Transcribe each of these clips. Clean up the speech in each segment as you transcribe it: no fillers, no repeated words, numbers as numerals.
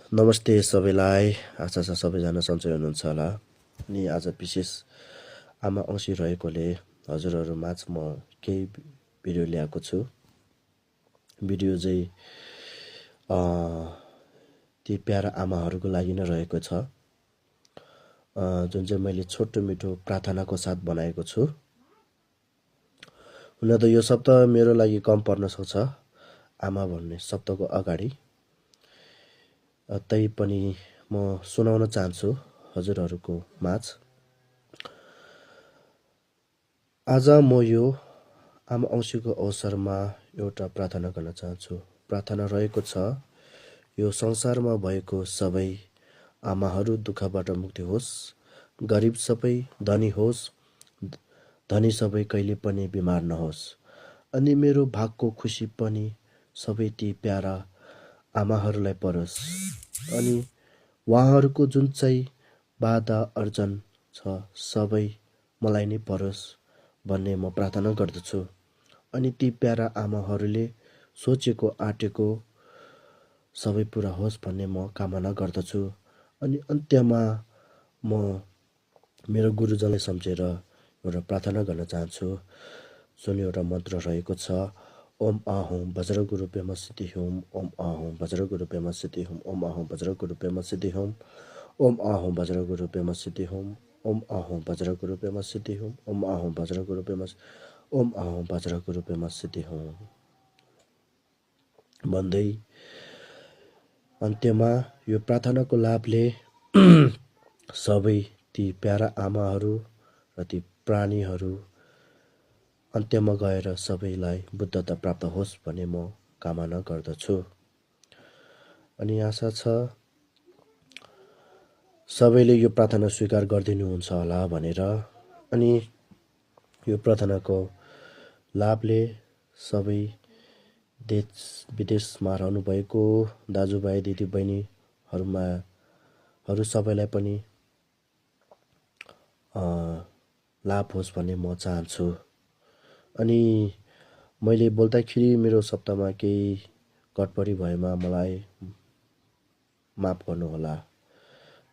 नमस्ते सबैलाई। आशा छ सबैजना सन्चै हुनुहुन्छ होला। अनि आज विशेष आमा औँसी रहेकोले हजुरहरू माझ म केही भिडियो ल्याएको छु। भिडियो चाहिँ ती प्यारा आमाहरूको लागि नै रहेको छ, जुन चाहिँ मैले छोटो मिठो प्रार्थनाको साथ बनाएको छु। हुन त यो शब्द मेरो लागि कम पर्न सक्छ आमा भन्ने शब्दको अगाडि, तैपनि म सुनाउन चाहन्छु हजुरहरूको माझ। आज म यो आमा औँसीको अवसरमा एउटा प्रार्थना गर्न चाहन्छु। प्रार्थना रहेको छ, यो संसारमा भएको सबै आमाहरू दुःखबाट मुक्ति होस्, गरिब सबै धनी होस्, धनी सबै कहिले पनि बिमार नहोस्, अनि मेरो भागको खुसी पनि सबै ती प्यारा आमाहरूलाई परोस्, अनि उहाँहरूको जुन चाहिँ बाधा अर्जन छ सबै मलाई नै परोस् भन्ने म प्रार्थना गर्दछु। अनि ती प्यारा आमाहरूले सोचेको आँटेको सबै पुरा होस् भन्ने म कामना गर्दछु। अनि अन्त्यमा म मेरो गुरुजनलाई सम्झेर एउटा प्रार्थना गर्न चाहन्छु, जुन एउटा मन्त्र रहेको छ, ओम आहुँ वज्रगुरु पेम सिद्धि हुम, ओम आहुँ वज्रगुरु पेम सिद्धि हुम, ओम आहुँ वज्रगुरु पेम सिद्धि हुम, ओम आहुँ वज्रगुरु पेम सिद्धि हुम, ओम आहुँ वज्रगुरु पेम सिद्धि हुम, ओम आहुँ वज्रगुरु पेम, ओम आहुँ वज्रगुरु पेम सिद्धि हुम भन्दै अन्त्यमा यो प्रार्थनाको लाभले सबै ती प्यारा आमाहरू र ती प्राणीहरू अन्त्यमा गएर सबैलाई बुद्धता प्राप्त होस् भन्ने म कामना गर्दछु। अनि आशा छ सबैले यो प्रार्थना स्वीकार गरिदिनुहुन्छ होला भनेर। अनि यो प्रार्थनाको लाभले सबै देश विदेशमा रहनुभएको दाजुभाइ दिदीबहिनीहरू सबैलाई पनि लाभ होस् भन्ने म चाहन्छु। अनि मैले बोल्दाखेरि मेरो शब्दमा केही गडबडी भएमा मलाई माफ गर्नुहोला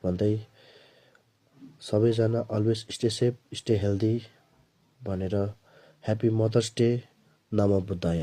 भन्दै सबैजना always stay safe, stay healthy भनेर ह्याप्पी मदर्स डे, नमो बुद्धाय।